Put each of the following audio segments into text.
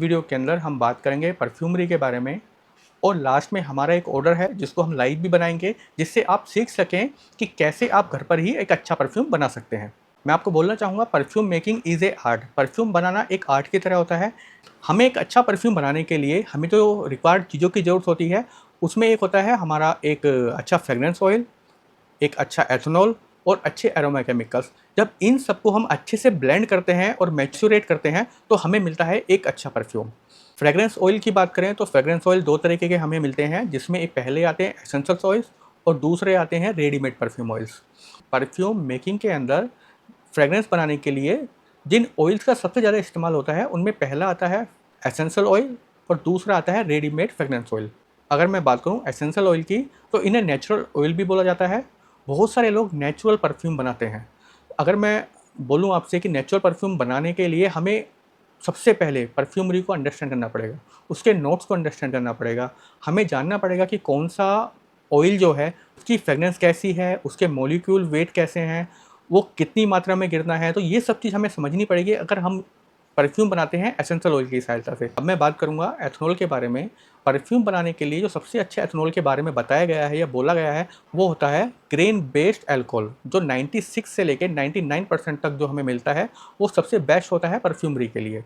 Video के अंदर हम बात करेंगे परफ्यूमरी के बारे में और लास्ट में हमारा एक ऑर्डर है जिसको हम लाइव भी बनाएंगे, जिससे आप सीख सकें कि कैसे आप घर पर ही एक अच्छा परफ्यूम बना सकते हैं। मैं आपको बोलना चाहूँगा, perfume making is a art. Perfume बनाना एक आर्ट की तरह होता है। हमें एक अच्छा परफ्यूम बनाने के लिए हमें जो रिक्वायर्ड चीज़ों की ज़रूरत होती है, उसमें एक होता है हमारा एक अच्छा फ्रेगरेंस ऑयल, एक अच्छा एथेनॉल और अच्छे एरोमा केमिकल्स। जब इन सबको हम अच्छे से ब्लेंड करते हैं और मैच्योरेट करते हैं तो हमें मिलता है एक अच्छा परफ्यूम। फ्रेग्रेंस ऑयल की बात करें तो फ्रेग्रेंस ऑयल 2 तरीके के हमें मिलते हैं, जिसमें एक पहले आते हैं एसेंशियल ऑयल्स और दूसरे आते हैं readymade perfume oils. Perfume making के अंदर फ्रेग्रेंस बनाने के लिए जिन ऑयल्स का सबसे ज़्यादा इस्तेमाल होता है, उनमें पहला आता है एसेंशियल ऑयल और दूसरा आता है रेडीमेड फ्रेग्रेंस ऑयल। अगर मैं बात करूँ एसेंशियल ऑयल की, तो इन्हें नेचुरल ऑयल भी बोला जाता है। बहुत सारे लोग नेचुरल परफ्यूम बनाते हैं। अगर मैं बोलूँ आपसे कि नेचुरल परफ्यूम बनाने के लिए हमें सबसे पहले परफ्यूमरी को अंडरस्टैंड करना पड़ेगा, उसके नोट्स को अंडरस्टैंड करना पड़ेगा। हमें जानना पड़ेगा कि कौन-सा ऑयल जो है, उसकी फ्रेग्रेंस कैसी है, उसके मॉलिक्यूल वेट कैसे हैं, वो कितनी मात्रा में गिरना है। तो ये सब चीज़ हमें समझनी पड़ेगी अगर हम परफ्यूम बनाते हैं एसेंशियल ऑयल की सहायता से। अब मैं बात करूँगा एथेनॉल के बारे में। परफ्यूम बनाने के लिए जो सबसे अच्छे एथेनॉल के बारे में बताया गया है या बोला गया है, वो होता है ग्रेन बेस्ड अल्कोहल, जो 96 से लेके 99% तक जो हमें मिलता है, वो सबसे बेस्ट होता है परफ्यूमरी के लिए।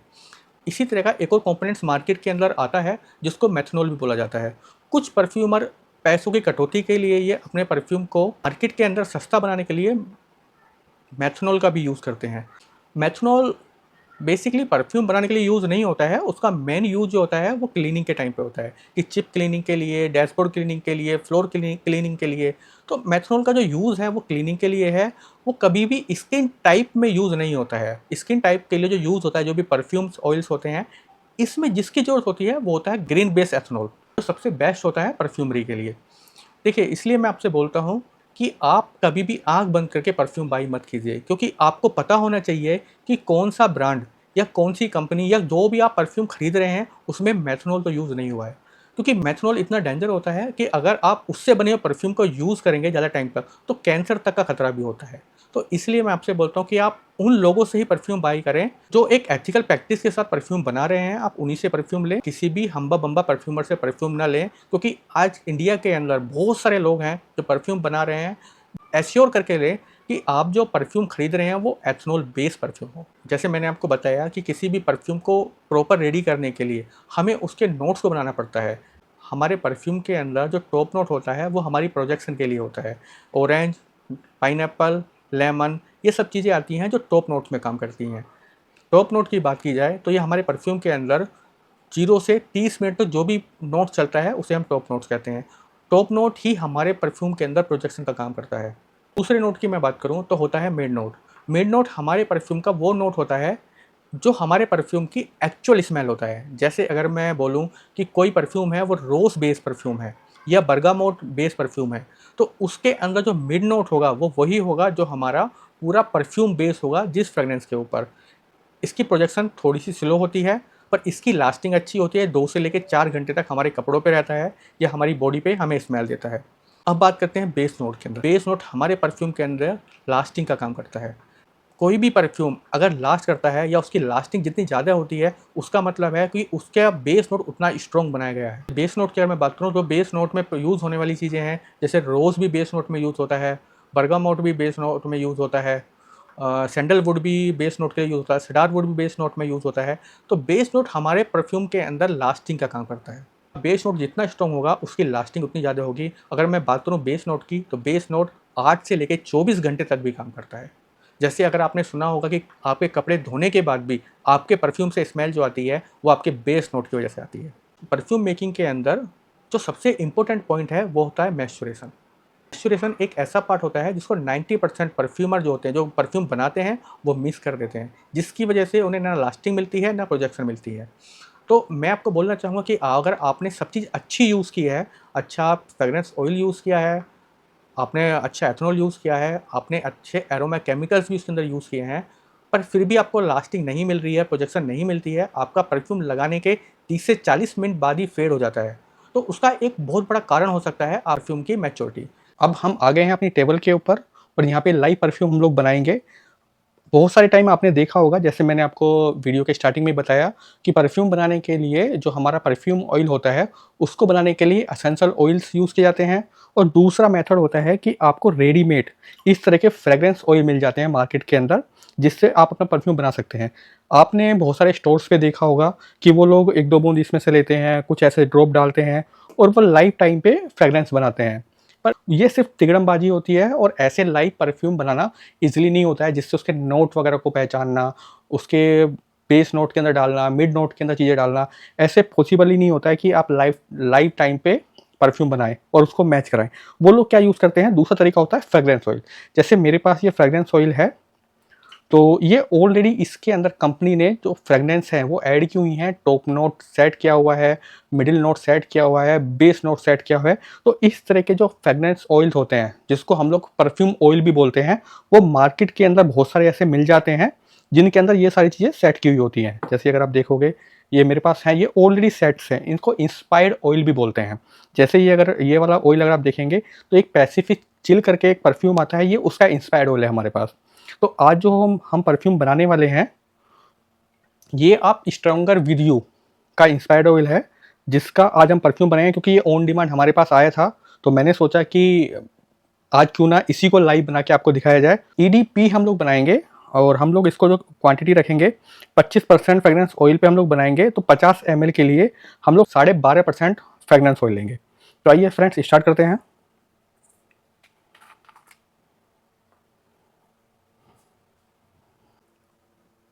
इसी तरह का एक और कंपोनेंट्स मार्केट के अंदर आता है, जिसको मेथनॉल भी बोला जाता है। कुछ परफ्यूमर पैसों की कटौती के लिए ये अपने परफ्यूम को मार्केट के अंदर सस्ता बनाने के लिए मेथनॉल का भी यूज़ करते हैं। मेथनॉल बेसिकली परफ्यूम बनाने के लिए यूज़ नहीं होता है, उसका मेन यूज़ जो होता है वो क्लीनिंग के टाइम पे होता है, कि चिप क्लीनिंग के लिए, डैशबोर्ड क्लीनिंग के लिए, फ्लोर क्लीनिंग के लिए। तो मेथनॉल का जो यूज़ है वो क्लीनिंग के लिए है, वो कभी भी स्किन टाइप में यूज़ नहीं होता है। स्किन टाइप के लिए जो यूज़ होता है, जो भी परफ्यूम्स ऑयल्स होते हैं, इसमें जिसकी ज़रूरत होती है वो होता है ग्रीन बेस एथेनॉल, जो सबसे बेस्ट होता है परफ्यूमरी के लिए। देखिए, इसलिए मैं आपसे बोलता हूँ कि आप कभी भी आँख बंद करके परफ्यूम बाई मत कीजिए, क्योंकि आपको पता होना चाहिए कि कौन-सा ब्रांड या कौन-सी कंपनी या जो भी आप परफ्यूम खरीद रहे हैं, उसमें मेथनॉल तो यूज़ नहीं हुआ है। क्योंकि मेथनॉल इतना डेंजर होता है कि अगर आप उससे बने हुए परफ्यूम को यूज़ करेंगे ज़्यादा टाइम तक, तो कैंसर तक का खतरा भी होता है। तो इसलिए मैं आपसे बोलता हूँ कि आप उन लोगों से ही परफ्यूम बाई करें, जो एक एथिकल प्रैक्टिस के साथ परफ्यूम बना रहे हैं, आप उन्हीं से परफ्यूम लें। किसी भी हम्बा-बम्बा परफ्यूमर से परफ्यूम ना लें, क्योंकि आज इंडिया के अंदर बहुत सारे लोग हैं जो परफ्यूम बना रहे हैं। एश्योर करके लें कि आप जो परफ्यूम खरीद रहे हैं वो एथनॉल बेस्ड परफ्यूम हो। जैसे मैंने आपको बताया कि किसी भी परफ्यूम को प्रॉपर रेडी करने के लिए हमें उसके नोट्स को बनाना पड़ता है। हमारे परफ्यूम के अंदर जो टॉप नोट होता है वो हमारी प्रोजेक्शन के लिए होता है। ऑरेंज, पाइनएप्पल, लेमन, ये सब चीज़ें आती हैं जो टॉप नोट्स में काम करती हैं। टॉप नोट की बात की जाए तो ये हमारे परफ्यूम के अंदर 0 से 30 मिनट तक जो भी नोट चलता है उसे हम टॉप नोट्स कहते हैं। टॉप नोट ही हमारे परफ्यूम के अंदर प्रोजेक्शन का काम करता है। दूसरे नोट की मैं बात करूँ तो होता है मिड नोट। मिड नोट हमारे परफ्यूम का वो नोट होता है जो हमारे परफ्यूम की एक्चुअल स्मेल होता है। जैसे अगर मैं बोलूँ कि कोई परफ्यूम है वो रोज़ बेस्ड परफ्यूम है या बरगामोट बेस्ड परफ्यूम है, तो उसके अंदर जो मिड नोट होगा वो वही होगा जो हमारा पूरा परफ्यूम बेस होगा जिस फ्रेग्रेंस के ऊपर। इसकी प्रोजेक्शन थोड़ी-सी स्लो होती है, पर इसकी लास्टिंग अच्छी होती है, 2 से लेके 4 घंटे तक हमारे कपड़ों पे रहता है या हमारी बॉडी पे हमें स्मेल देता है। अब बात करते हैं बेस नोट के अंदर। बेस नोट हमारे परफ्यूम के अंदर लास्टिंग का काम करता है। कोई भी परफ्यूम अगर लास्ट करता है या उसकी लास्टिंग जितनी ज़्यादा होती है, उसका मतलब है कि उसका बेस नोट उतना स्ट्रॉन्ग बनाया गया है। बेस नोट की अगर मैं बात करूँ तो बेस नोट में यूज़ होने वाली चीज़ें हैं, जैसे रोज़ भी बेस नोट में यूज़ होता है, बरगामोट भी बेस नोट में यूज़ होता है, सैंडलवुड भी बेस नोट के लिए यूज़ होता है, सैडारवुड भी बेस नोट में यूज़ होता है। तो बेस नोट हमारे परफ्यूम के अंदर लास्टिंग का काम करता है। बेस नोट जितना स्ट्रॉन्ग होगा उसकी लास्टिंग उतनी ज़्यादा होगी। अगर मैं बात करूँ बेस नोट की, तो बेस नोट 8 से लेके 24 घंटे तक भी काम करता है। जैसे अगर आपने सुना होगा कि आपके कपड़े धोने के बाद भी आपके परफ्यूम से स्मेल जो आती है, वो आपके बेस नोट की वजह से आती है। परफ्यूम मेकिंग के अंदर जो सबसे इम्पोर्टेंट पॉइंट है वो होता है मैच्योरेशन। मैच्योरेशन एक ऐसा पार्ट होता है जिसको 90% परफ्यूमर जो होते हैं, जो परफ्यूम बनाते हैं, वो मिस कर देते हैं, जिसकी वजह से उन्हें ना लास्टिंग मिलती है, ना प्रोजेक्शन मिलती है। तो मैं आपको बोलना चाहूँगा कि अगर आपने सब चीज़ अच्छी यूज़ की है, अच्छा फ्रेग्रेंस ऑयल यूज़ किया है, आपने अच्छा एथेनॉल यूज़ किया है, आपने अच्छे एरोमा केमिकल्स भी उसके अंदर यूज़ किए हैं, पर फिर भी आपको लास्टिंग नहीं मिल रही है, प्रोजेक्शन नहीं मिलती है, आपका परफ्यूम लगाने के 30 से 40 मिनट बाद ही फेड हो जाता है। तो उसका एक बहुत बड़ा कारण हो सकता है परफ्यूम की मैच्योरिटी। अब हम आ गए हैं अपनी टेबल के ऊपर और यहाँ पे लाइव परफ्यूम हम लोग बनाएँगे। बहुत सारे टाइम आपने देखा होगा, जैसे मैंने आपको वीडियो के स्टार्टिंग में बताया कि परफ्यूम बनाने के लिए जो हमारा परफ्यूम ऑयल होता है, उसको बनाने के लिए एसेंशियल ऑयल्स यूज़ किए जाते हैं। और दूसरा मेथड होता है कि आपको रेडीमेड इस तरह के फ्रेग्रेंस ऑयल मिल जाते हैं मार्केट के अंदर, जिससे आप अपना परफ्यूम बना सकते हैं। आपने बहुत सारे स्टोर्स पे देखा होगा कि वो लोग 1-2 बूंद इसमें से लेते हैं, कुछ ऐसे ड्रॉप डालते हैं और वो लाइफ टाइम पे फ्रेग्रेंस बनाते हैं। पर ये सिर्फ तिगड़मबाजी होती है, और ऐसे लाइव परफ्यूम बनाना ईज़िली नहीं होता है, जिससे उसके नोट वगैरह को पहचानना, उसके बेस नोट के अंदर डालना, मिड नोट के अंदर चीज़ें डालना, ऐसे पॉसिबल ही नहीं होता है कि आप लाइव टाइम पे परफ्यूम बनाएँ और उसको मैच कराएँ। वो लोग क्या यूज़ करते हैं, दूसरा तरीका होता है फ्रेग्रेंस ऑयल। जैसे मेरे पास ये फ्रेग्रेंस ऑयल है, तो ये ऑलरेडी इसके अंदर कंपनी ने जो फ्रेगनेंस है वो ऐड की हुई हैं, टॉप नोट सेट किया हुआ है, मिडिल नोट सेट किया हुआ है, बेस नोट सेट किया हुआ है। तो इस तरह के जो फ्रेगनेंस ऑयल होते हैं, जिसको हम लोग परफ्यूम ऑयल भी बोलते हैं, वो मार्केट के अंदर बहुत सारे ऐसे मिल जाते हैं जिनके अंदर ये सारी चीज़ें सेट की हुई होती हैं। जैसे अगर आप देखोगे, ये मेरे पास हैं, ये ऑलरेडी सेट्स हैं, इनको इंस्पायर्ड ऑयल भी बोलते हैं। जैसे ये अगर ये वाला ऑयल अगर आप देखेंगे, तो एक पैसिफिक चिल करके एक परफ्यूम आता है, ये उसका इंस्पायर्ड ऑयल है हमारे पास। तो आज जो हम परफ्यूम बनाने वाले हैं, ये आप स्ट्रॉन्गर विद यू का इंस्पायर्ड ऑयल है, जिसका आज हम परफ्यूम बनाएंगे, क्योंकि ये ऑन डिमांड हमारे पास आया था। तो मैंने सोचा कि आज क्यों ना इसी को लाइव बना के आपको दिखाया जाए। ईडीपी हम लोग बनाएंगे, और हम लोग इसको जो क्वांटिटी रखेंगे, 25% फ्रेगनेंस ऑयल पे हम लोग बनाएंगे, तो 50 ml के लिए हम लोग 12.5% फ्रेगनेंस ऑयल लेंगे। तो आइए फ्रेंड्स, स्टार्ट करते हैं।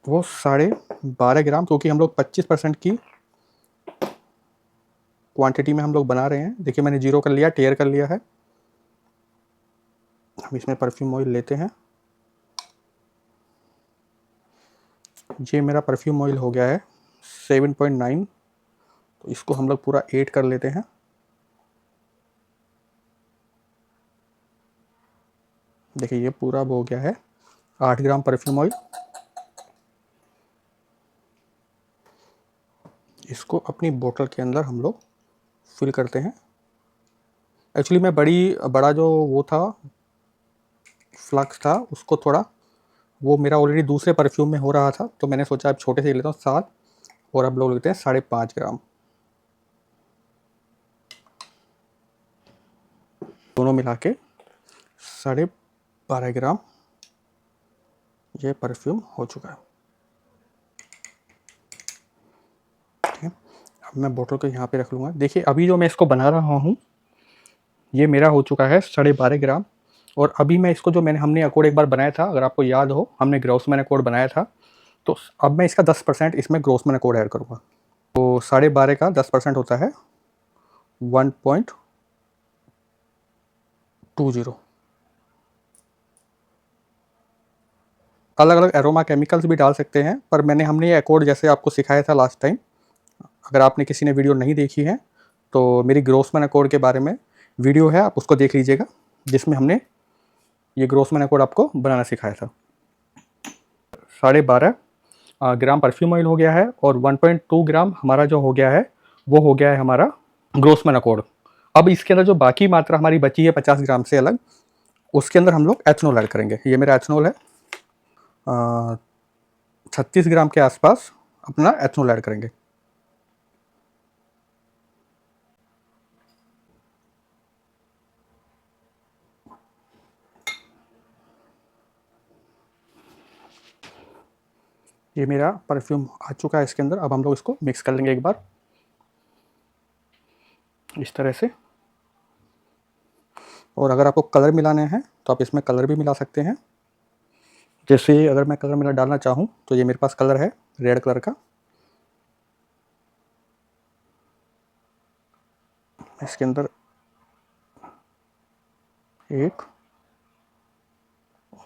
वो 12.5 ग्राम, क्योंकि हम लोग 25% की क्वांटिटी में हम लोग बना रहे हैं। देखिए, मैंने जीरो कर लिया, टेयर कर लिया है। हम इसमें परफ्यूम ऑयल लेते हैं। ये मेरा परफ्यूम ऑयल हो गया है 7.9। तो इसको हम लोग पूरा 8 कर लेते हैं। देखिए, ये पूरा हो गया है 8 ग्राम परफ्यूम ऑयल। इसको अपनी बोतल के अंदर हम लोग फिल करते हैं। एक्चुअली मैं बड़ा जो वो था, फ्लक्स था, उसको थोड़ा, वो मेरा ऑलरेडी दूसरे परफ्यूम में हो रहा था, तो मैंने सोचा अब छोटे से ही लेता हूँ 7, और अब लोग लेते हैं 5.5 ग्राम। दोनों मिला के 12.5 ग्राम ये परफ्यूम हो चुका है। ठीक है, अब मैं बोतल को यहाँ पे रख लूँगा। देखिए, अभी जो मैं इसको बना रहा हूँ, ये मेरा हो चुका है 12.5 ग्राम। और अभी मैं इसको, जो हमने अकॉर्ड एक बार बनाया था, अगर आपको याद हो, हमने ग्रॉसमैन अकॉर्ड बनाया था, तो अब मैं इसका 10% इसमें ग्रॉसमैन अकॉर्ड ऐड करूँगा। तो 12.5 का 10% होता है 1.20। अलग अलग एरोमा केमिकल्स भी डाल सकते हैं, पर हमने ये अकॉर्ड जैसे आपको सिखाया था लास्ट टाइम, अगर आपने किसी ने वीडियो नहीं देखी है, तो मेरी ग्रॉसमैन अकॉर्ड के बारे में वीडियो है, आप उसको देख लीजिएगा, जिसमें हमने ये ग्रॉसमैन अकॉर्ड आपको बनाना सिखाया था। 12.5 ग्राम परफ्यूम ऑयल हो गया है, और 1.2 ग्राम हमारा जो हो गया है, वो हो गया है हमारा ग्रॉसमैन अकॉर्ड। अब इसके अंदर जो बाकी मात्रा हमारी बची है 50 ग्राम से अलग, उसके अंदर हम लोग एथनॉल ऐड करेंगे। ये मेरा एथनॉल है, 36 ग्राम के आसपास अपना एथनॉल ऐड करेंगे। ये मेरा परफ्यूम आ चुका है इसके अंदर। अब हम लोग इसको मिक्स कर लेंगे एक बार इस तरह से। और अगर आपको कलर मिलाने हैं, तो आप इसमें कलर भी मिला सकते हैं। जैसे अगर मैं कलर डालना चाहूँ, तो ये मेरे पास कलर है रेड कलर का। इसके अंदर एक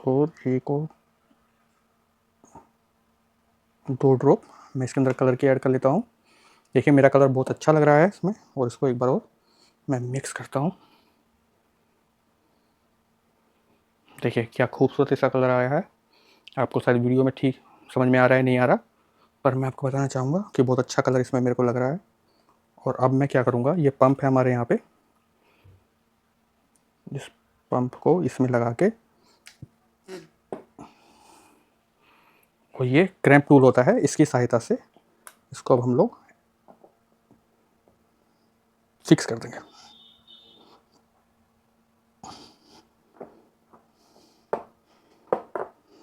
और 2 ड्रॉप मैं इसके अंदर कलर की ऐड कर लेता हूँ। देखिए, मेरा कलर बहुत अच्छा लग रहा है इसमें, और इसको एक बार और मैं मिक्स करता हूँ। देखिए, क्या खूबसूरत इसका कलर आया है। आपको शायद वीडियो में ठीक समझ में आ रहा है, नहीं आ रहा, पर मैं आपको बताना चाहूँगा कि बहुत अच्छा कलर इसमें मेरे को लग रहा है। और अब मैं क्या करूँगा, ये पंप है हमारे यहाँ पे, इस पंप को इसमें लगा के और ये क्रैम्प टूल होता है, इसकी सहायता से इसको अब हम लोग फिक्स कर देंगे।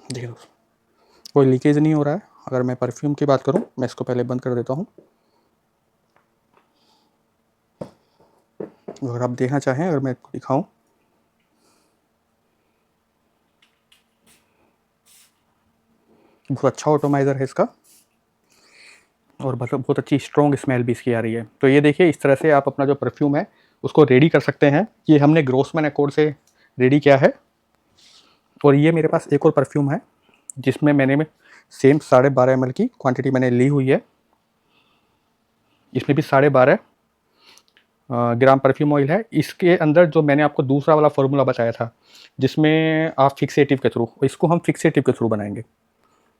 देखिए दोस्तों, कोई लीकेज नहीं हो रहा है। अगर मैं परफ्यूम की बात करूं, मैं इसको पहले बंद कर देता हूं। अगर आप देखना चाहें, अगर मैं दिखाऊं, बहुत अच्छा ऑटोमाइज़र है इसका और बहुत अच्छी स्ट्रॉन्ग स्मेल भी इसकी आ रही है। तो ये देखिए, इस तरह से आप अपना जो परफ्यूम है उसको रेडी कर सकते हैं। ये हमने ग्रोसमैन एकॉर्ड से रेडी किया है। और ये मेरे पास एक और परफ्यूम है जिसमें मैंने सेम 12.5 ml की क्वांटिटी मैंने ली हुई है। इसमें भी 12.5 ग्राम परफ्यूम ऑयल है। इसके अंदर जो मैंने आपको दूसरा वाला फार्मूला बताया था जिसमें आप फिक्सेटिव के थ्रू, इसको हम फिक्सेटिव के थ्रू बनाएंगे।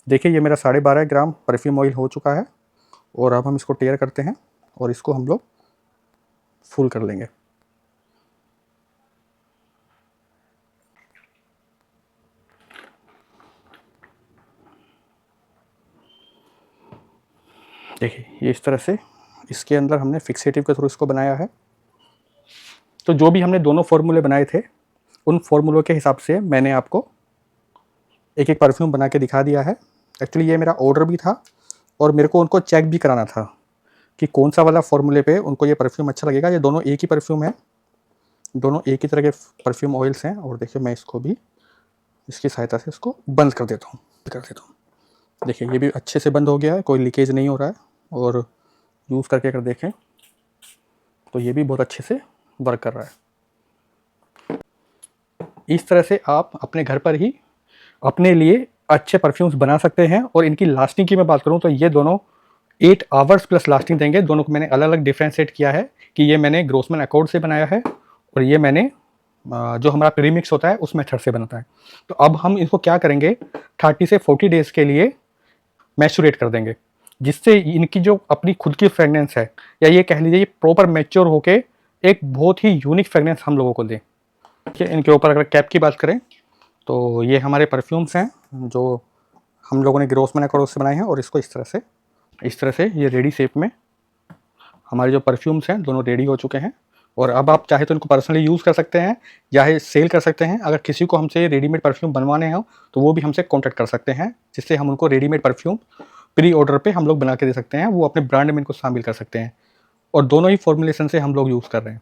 देखिए, ये मेरा 12.5 ग्राम परफ्यूम ऑयल हो चुका है और अब हम इसको टेयर करते हैं और इसको हम लोग फुल कर लेंगे। देखिए, ये इस तरह से इसके अंदर हमने फिक्सेटिव के थ्रू इसको बनाया है। तो जो भी हमने दोनों फार्मूले बनाए थे उन फार्मूलों के हिसाब से मैंने आपको एक एक परफ्यूम बना के दिखा दिया है। एक्चुअली ये मेरा ऑर्डर भी था और मेरे को उनको चेक भी कराना था कि कौन सा वाला फार्मूले पे उनको ये परफ्यूम अच्छा लगेगा। ये दोनों एक ही परफ्यूम है, दोनों एक ही तरह के परफ्यूम ऑयल्स हैं। और देखिए, मैं इसको भी इसकी सहायता से इसको बंद कर देता हूँ। देखिए, ये भी अच्छे से बंद हो गया है, कोई लीकेज नहीं हो रहा है। और यूज़ करके अगर देखें तो ये भी बहुत अच्छे से वर्क कर रहा है। इस तरह से आप अपने घर पर ही अपने लिए अच्छे परफ्यूम्स बना सकते हैं। और इनकी लास्टिंग की मैं बात करूं तो ये दोनों 8 आवर्स प्लस लास्टिंग देंगे। दोनों को मैंने अलग अलग डिफ्रेंशिएट किया है कि ये मैंने ग्रोसमैन एकॉर्ड से बनाया है और ये मैंने जो हमारा प्रीमिक्स होता है उस मेथड से बनता है। तो अब हम इसको क्या करेंगे, 30 से 40 डेज़ के लिए मैचुरेट कर देंगे, जिससे इनकी जो अपनी खुद की फ्रेगनेंस है, या ये कह लीजिए प्रॉपर मैच्योर होके एक बहुत ही यूनिक फ्रेगनेंस हम लोगों को दें। ठीक है, इनके ऊपर अगर कैप की बात करें तो ये हमारे परफ्यूम्स हैं जो हम लोगों ने ग्रोसमैन एकॉर्ड से बनाए हैं। और इसको इस तरह से ये रेडी शेप में हमारे जो परफ्यूम्स हैं दोनों रेडी हो चुके हैं। और अब आप चाहे तो इनको पर्सनली यूज़ कर सकते हैं या सेल कर सकते हैं। अगर किसी को हमसे रेडीमेड परफ्यूम बनवाने हो तो वो भी हमसे कॉन्टैक्ट कर सकते हैं, जिससे हम उनको रेडीमेड परफ्यूम प्री ऑर्डर पे हम लोग बना के दे सकते हैं। वो अपने ब्रांड में इनको शामिल कर सकते हैं और दोनों ही फॉर्मुलेशन से हम लोग यूज़ कर रहे हैं।